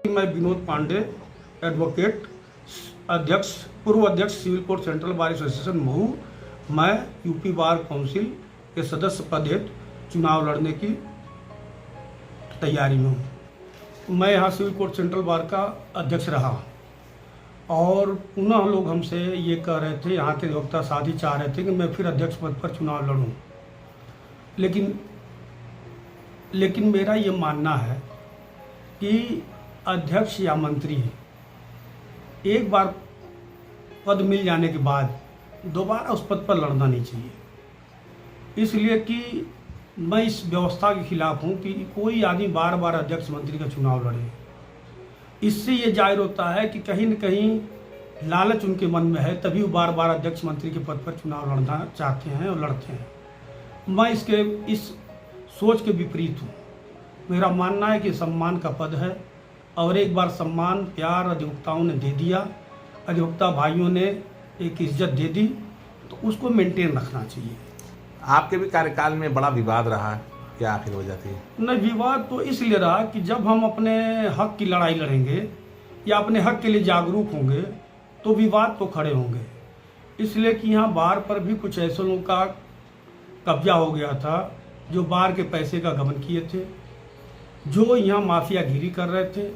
मैं विनोद पांडे, एडवोकेट, अध्यक्ष, पूर्व अध्यक्ष civil court central bar association Mhow. मैं यूपी बार काउंसिल के सदस्य पद हेतु चुनाव लड़ने की तैयारी में हूँ। मैं यहाँ सिविल कोर्ट सेंट्रल बार का अध्यक्ष रहा और पुनः लोग हमसे ये कह रहे थे, यहाँ के अधिवक्ता साथी चाह रहे थे कि मैं फिर अध्यक्ष पद पर चुनाव लड़ूँ। लेकिन मेरा ये मानना है कि अध्यक्ष या मंत्री एक बार पद मिल जाने के बाद दोबारा उस पद पर लड़ना नहीं चाहिए। इसलिए कि मैं इस व्यवस्था के खिलाफ हूँ कि कोई आदमी बार बार अध्यक्ष मंत्री का चुनाव लड़े। इससे ये जाहिर होता है कि कहीं न कहीं लालच उनके मन में है, तभी वो बार बार अध्यक्ष मंत्री के पद पर चुनाव लड़ना चाहते हैं और लड़ते हैं। मैं इस सोच के विपरीत हूँ। मेरा मानना है कि सम्मान का पद है और एक बार सम्मान प्यार अधिवक्ताओं ने दे दिया, अधिवक्ता भाइयों ने एक इज्जत दे दी, तो उसको मेंटेन रखना चाहिए। आपके भी कार्यकाल में बड़ा विवाद रहा, क्या आखिर वजह थी? नहीं, विवाद तो इसलिए रहा कि जब हम अपने हक की लड़ाई लड़ेंगे या अपने हक के लिए जागरूक होंगे तो विवाद तो खड़े होंगे। इसलिए कि यहाँ बार पर भी कुछ ऐसे लोगों का कब्जा हो गया था जो बार के पैसे का गबन किए थे, जो यहाँ माफियागिरी कर रहे थे,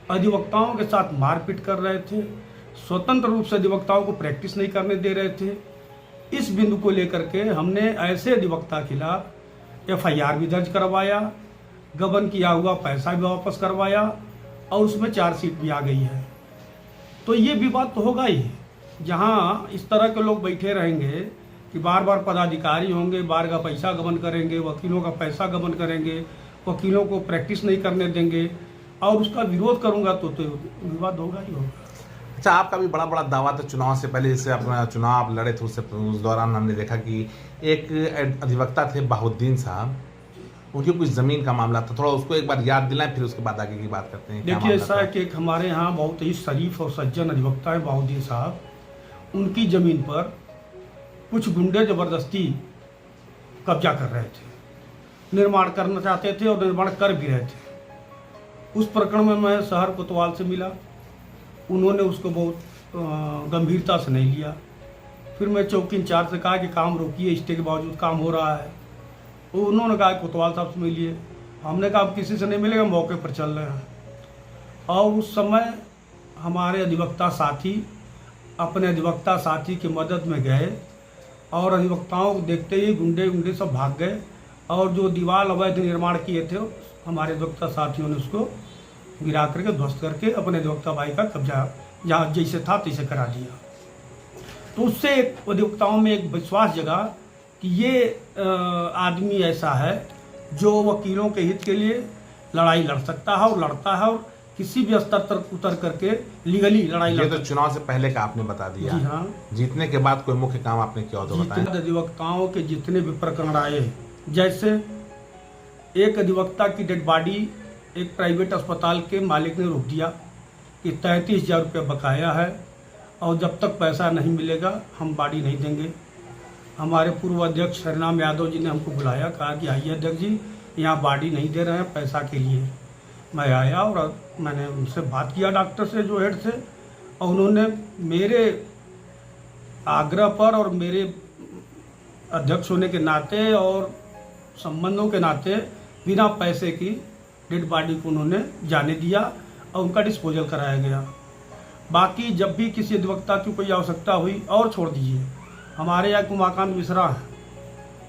अधिवक्ताओं के साथ मारपीट कर रहे थे, स्वतंत्र रूप से अधिवक्ताओं को प्रैक्टिस नहीं करने दे रहे थे। इस बिंदु को लेकर के हमने ऐसे अधिवक्ता खिलाफ एफआईआर भी दर्ज करवाया, गबन किया हुआ पैसा भी वापस करवाया और उसमें चार्जशीट भी आ गई है। तो ये विवाद तो होगा ही। जहाँ इस तरह के लोग बैठे रहेंगे कि बार बार पदाधिकारी होंगे, बार का पैसा गबन करेंगे, वकीलों का पैसा गबन करेंगे, वकीलों को प्रैक्टिस नहीं करने देंगे और उसका विरोध करूंगा तो विवाद होगा ही होगा। अच्छा, आपका भी बड़ा दावा था चुनाव से पहले, जैसे अपना चुनाव लड़े थे उस दौरान हमने देखा कि एक अधिवक्ता थे बहाउद्दीन साहब, उनकी कुछ ज़मीन का मामला था। थोड़ा उसको एक बार याद दिलाएं, फिर उसके बाद आगे की बात करते हैं। देखिए, ऐसा है कि एक हमारे यहाँ बहुत ही शरीफ और सज्जन अधिवक्ता है बहाउद्दीन साहब। उनकी ज़मीन पर कुछ गुंडे ज़बरदस्ती कब्जा कर रहे थे, निर्माण करना चाहते थे और निर्माण कर भी रहे थे। उस प्रकरण में मैं शहर कोतवाल से मिला, उन्होंने उसको बहुत गंभीरता से नहीं लिया। फिर मैं चौकी इंचार्ज से कहा कि काम रोकिए, स्टे के बावजूद काम हो रहा है। तो उन्होंने कहा कोतवाल साहब से मिलिए। हमने कहा अब किसी से नहीं मिलेगा, मौके पर चल रहे हैं। और उस समय हमारे अधिवक्ता साथी अपने अधिवक्ता साथी की मदद में गए और अधिवक्ताओं को देखते ही गुंडे सब भाग गए और जो दीवार अवैध निर्माण किए थे हमारे अधिवक्ता साथियों ने उसको गिरा करके ध्वस्त करके अपने अधिवक्ता भाई का कब्जा जहाँ जैसे था तैसे करा दिया। तो उससे एक अधिवक्ताओं में एक विश्वास जगा कि ये आदमी ऐसा है जो वकीलों के हित के लिए लड़ाई लड़ सकता है और लड़ता है और किसी भी स्तर तक उतर करके लीगली लड़ाई लड़। ये तो चुनाव से पहले का आपने बता दिया। जी हाँ। जीतने के बाद कोई मुख्य काम आपने किया तो बताएं। अधिवक्ताओं के जितने भी प्रकरण आए, जैसे एक अधिवक्ता की डेड बॉडी एक प्राइवेट अस्पताल के मालिक ने रोक दिया कि 33,000 रुपये बकाया है और जब तक पैसा नहीं मिलेगा हम बॉडी नहीं देंगे। हमारे पूर्व अध्यक्ष हरिनाम यादव जी ने हमको बुलाया, कहा कि आइए अध्यक्ष जी, यहाँ बॉडी नहीं दे रहे हैं पैसा के लिए। मैं आया और मैंने उनसे बात किया, डॉक्टर से जो हेड थे, और उन्होंने मेरे आग्रह पर और मेरे अध्यक्ष होने के नाते और संबंधों के नाते बिना पैसे की डेड बॉडी को उन्होंने जाने दिया और उनका डिस्पोजल कराया गया। बाकी जब भी किसी अधिवक्ता की कोई आवश्यकता हुई, और छोड़ दीजिए, हमारे यहाँ उमाकांत मिश्रा हैं,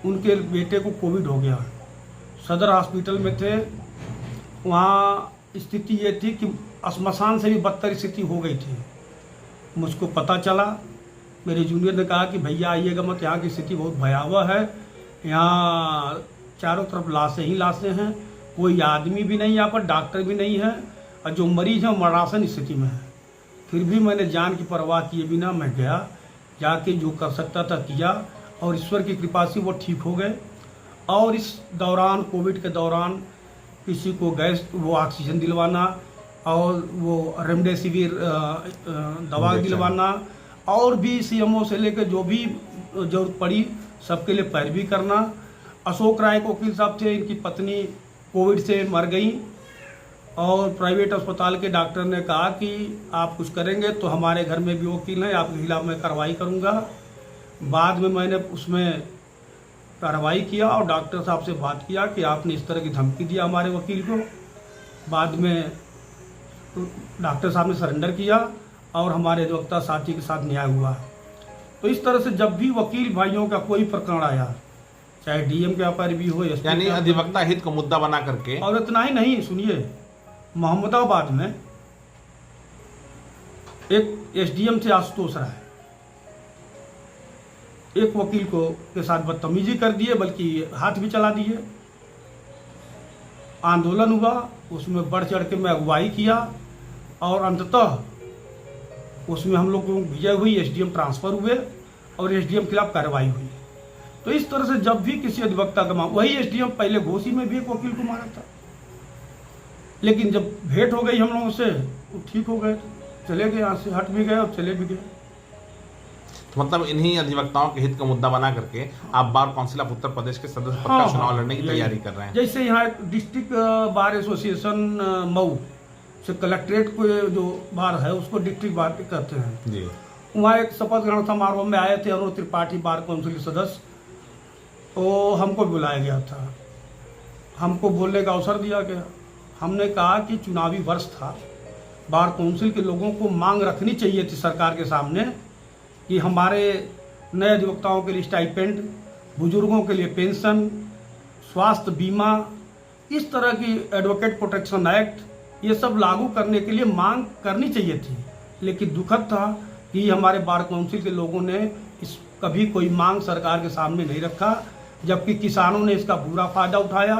उनके बेटे को कोविड हो गया, सदर हॉस्पिटल में थे। वहाँ स्थिति ये थी कि श्मशान से भी बदतर स्थिति हो गई थी। मुझको पता चला, मेरे जूनियर ने कहा कि भैया आइएगा मत, यहाँ की स्थिति बहुत भयावह है, यहाँ चारों तरफ लाशें ही लाशें हैं, कोई आदमी भी नहीं, यहाँ पर डॉक्टर भी नहीं है और जो मरीज हैं मरासन स्थिति में है। फिर भी मैंने जान की परवाह किए बिना मैं गया, जाके जो कर सकता था किया और ईश्वर की कृपा से वो ठीक हो गए। और इस दौरान, कोविड के दौरान, किसी को गैस वो ऑक्सीजन दिलवाना और वो रेमडेसिविर दवा दिलवाना और भी सीएमओ से लेकर जो भी जरूरत पड़ी सबके लिए पैरवी करना। अशोक राय को वकील साहब थे, इनकी पत्नी कोविड से मर गई और प्राइवेट अस्पताल के डॉक्टर ने कहा कि आप कुछ करेंगे तो हमारे घर में भी वकील हैं, आपके खिलाफ मैं कार्रवाई करूंगा। बाद में मैंने उसमें कार्रवाई किया और डॉक्टर साहब से बात किया कि आपने इस तरह की धमकी दिया हमारे वकील को। बाद में डॉक्टर साहब ने सरेंडर किया और हमारे अधिवक्ता साथी के साथ न्याय हुआ। तो इस तरह से जब भी वकील भाइयों का कोई प्रकरण आया, चाहे डीएम के व्यापारी भी हो, यानी अधिवक्ता हित को मुद्दा बना करके, और इतना ही नहीं, सुनिए, मोहम्मदाबाद में एक एसडीएम थे आशुतोष राय, एक वकील को के साथ बदतमीजी कर दिए, बल्कि हाथ भी चला दिए। आंदोलन हुआ, उसमें बढ़ चढ़ के मैं अगुवाई किया और अंततः उसमें हम लोग को विजय हुई, एसडीएम ट्रांसफर हुए और एसडीएम खिलाफ कार्रवाई हुई। तो इस तरह से जब भी किसी अधिवक्ता का वही एसडीएम पहले घोसी में भी एक वकील को मारा था, लेकिन जब भेंट हो गई हम लोगों से वो ठीक हो गए, चले गए, यहाँ से हट भी गए और चले भी गए। तो मतलब इन्हीं अधिवक्ताओं के हित का मुद्दा बना करके आप bar council of Uttar Pradesh के सदस्य पद का चुनाव लड़ने की तैयारी कर रहे हैं। जैसे यहाँ एक डिस्ट्रिक्ट बार एसोसिएशन मऊ से कलेक्ट्रेट को जो बार है उसको डिस्ट्रिक्ट बार कहते हैं जी। वहाँ एक शपथ ग्रहण समारोह में आए थे अरुण त्रिपाठी बार काउंसिल के सदस्य, तो हमको बुलाया गया था, हमको बोलने का अवसर दिया गया। हमने कहा कि चुनावी वर्ष था, बार काउंसिल के लोगों को मांग रखनी चाहिए थी सरकार के सामने कि हमारे नए अधिवक्ताओं के लिए स्टाइपेंड, बुजुर्गों के लिए पेंशन, स्वास्थ्य बीमा, इस तरह की एडवोकेट प्रोटेक्शन एक्ट, ये सब लागू करने के लिए मांग करनी चाहिए थी। लेकिन दुखद था कि हमारे बार काउंसिल के लोगों ने इस कभी कोई मांग सरकार के सामने नहीं रखा, जबकि किसानों ने इसका पूरा फायदा उठाया।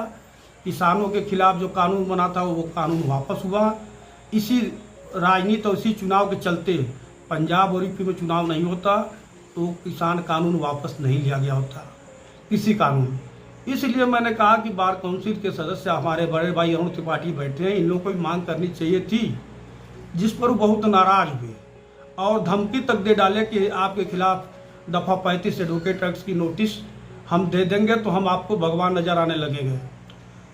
किसानों के खिलाफ जो कानून बना था वो कानून वापस हुआ। इसी राजनीति और इसी चुनाव के चलते पंजाब और यूपी में चुनाव नहीं होता तो किसान कानून वापस नहीं लिया गया होता, किसी कानून। इसलिए मैंने कहा कि बार काउंसिल के सदस्य हमारे बड़े भाई अरुण त्रिपाठी बैठे हैं, इन लोगों को मांग करनी चाहिए थी, जिस पर वो बहुत नाराज हुए और धमकी तक दे डाले कि आपके खिलाफ दफ़ा 35 एडवोकेट एक्ट की नोटिस हम दे देंगे तो हम आपको भगवान नजर आने लगेंगे।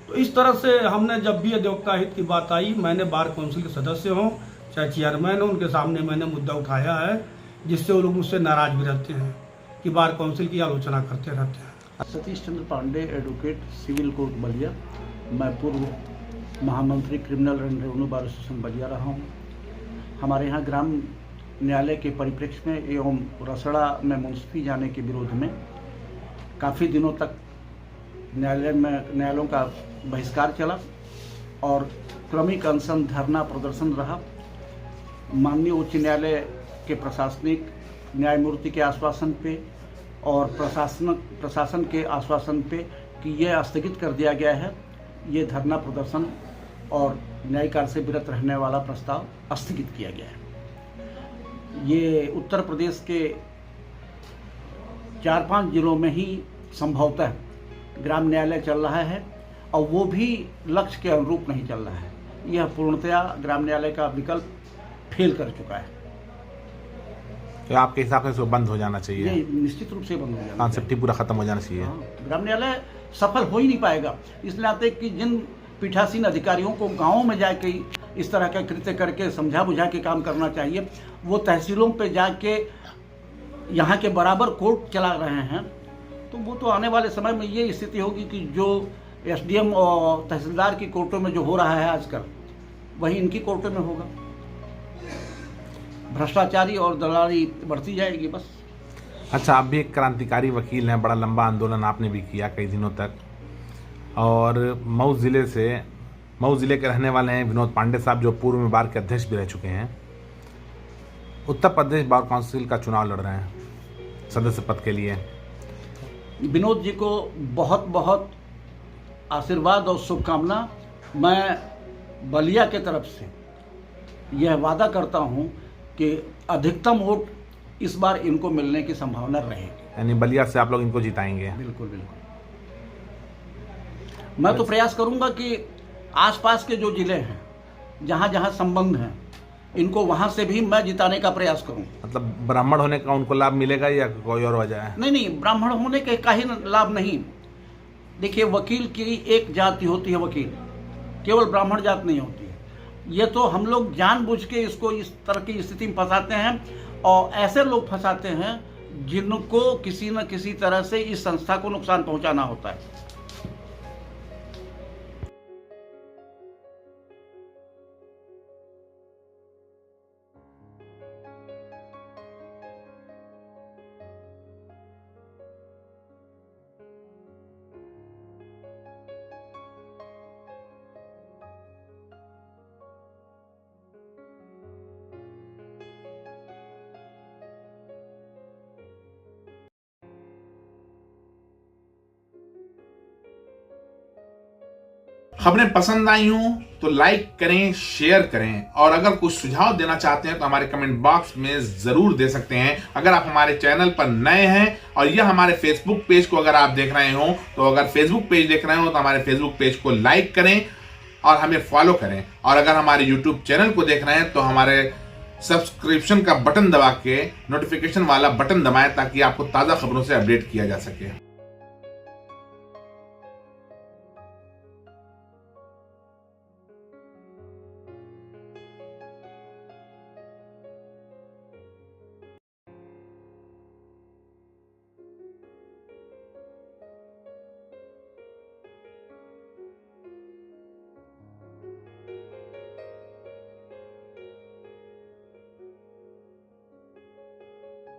तो इस तरह से हमने जब भी अधिवक्ता हित की बात आई, मैंने बार काउंसिल के सदस्य हों चाहे चेयरमैन हो, उनके सामने मैंने मुद्दा उठाया है, जिससे वो लोग मुझसे नाराज भी रहते हैं कि बार काउंसिल की आलोचना करते रहते हैं। Satish Chandra Pandey, advocate, civil court Ballia. मैं पूर्व महामंत्री criminal and revenue bar association Ballia रहा हूँ। हमारे यहाँ ग्राम न्यायालय के परिप्रेक्ष्य में एवं रसड़ा में मुंसफी जाने के विरोध में काफ़ी दिनों तक न्यायालयों का बहिष्कार चला और क्रमिक अनशन, धरना, प्रदर्शन रहा। माननीय उच्च न्यायालय के प्रशासनिक न्यायमूर्ति के आश्वासन पे और प्रशासन के आश्वासन पे कि यह स्थगित कर दिया गया है, ये धरना प्रदर्शन और न्यायिक कार्य से विरत रहने वाला प्रस्ताव स्थगित किया गया है। ये उत्तर प्रदेश के 4-5 जिलों में ही संभवतः ग्राम न्यायालय चल रहा है और वो भी लक्ष्य के अनुरूप नहीं चल रहा है। यह पूर्णतया ग्राम न्यायालय का विकल्प फेल कर चुका है। तो आपके हिसाब से इसको बंद हो जाना चाहिए? ये निश्चित रूप से बंद हो जाना, कॉन्सेप्ट ही पूरा खत्म हो जाना चाहिए। ग्राम न्यायालय सफल हो ही नहीं पाएगा इस नाते कि जिन पीठासीन अधिकारियों को गाँव में जाके इस तरह का कृत्य करके समझा बुझा के काम करना चाहिए, वो तहसीलों पे जाके यहाँ के बराबर कोर्ट चला रहे हैं, तो वो तो आने वाले समय में ये स्थिति होगी कि जो एसडीएम और तहसीलदार की कोर्टों में जो हो रहा है आजकल, वही इनकी कोर्टों में होगा। भ्रष्टाचारी और दलाली बढ़ती जाएगी बस। अच्छा, आप भी एक क्रांतिकारी वकील हैं, बड़ा लंबा आंदोलन आपने भी किया कई दिनों तक, और मऊ ज़िले के रहने वाले हैं विनोद पांडे साहब, जो पूर्व में बार के अध्यक्ष भी रह चुके हैं। उत्तर प्रदेश बार काउंसिल का चुनाव लड़ रहे हैं सदस्य पद के लिए। विनोद जी को बहुत बहुत आशीर्वाद और शुभकामना। मैं बलिया के तरफ से यह वादा करता हूं कि अधिकतम वोट इस बार इनको मिलने की संभावना रहेगी। यानी बलिया से आप लोग इनको जिताएंगे? बिल्कुल बिल्कुल। मैं तो प्रयास करूंगा कि आसपास के जो जिले हैं, जहां जहां संबंध हैं, इनको वहां से भी मैं जिताने का प्रयास करूं। मतलब ब्राह्मण होने का उनको लाभ मिलेगा या कोई और वजह है? नहीं, ब्राह्मण होने के का ही लाभ नहीं। देखिए, वकील की एक जाति होती है, वकील केवल ब्राह्मण जात नहीं होती है। ये तो हम लोग जानबूझ के इसको इस तरह की स्थिति में फंसाते हैं, और ऐसे लोग फंसाते हैं जिनको किसी न किसी तरह से इस संस्था को नुकसान पहुंचाना होता है। खबरें पसंद आई हो तो लाइक करें, शेयर करें, और अगर कुछ सुझाव देना चाहते हैं तो हमारे कमेंट बॉक्स में जरूर दे सकते हैं। अगर आप हमारे चैनल पर नए हैं और यह हमारे फेसबुक पेज को अगर आप देख रहे हो, तो अगर फेसबुक पेज देख रहे हो तो हमारे फेसबुक पेज को लाइक करें और हमें फॉलो करें, और अगर हमारे यूट्यूब चैनल को देख रहे हैं तो हमारे सब्सक्रिप्शन का बटन दबा के नोटिफिकेशन वाला बटन दबाएं ताकि आपको ताज़ा खबरों से अपडेट किया जा सके।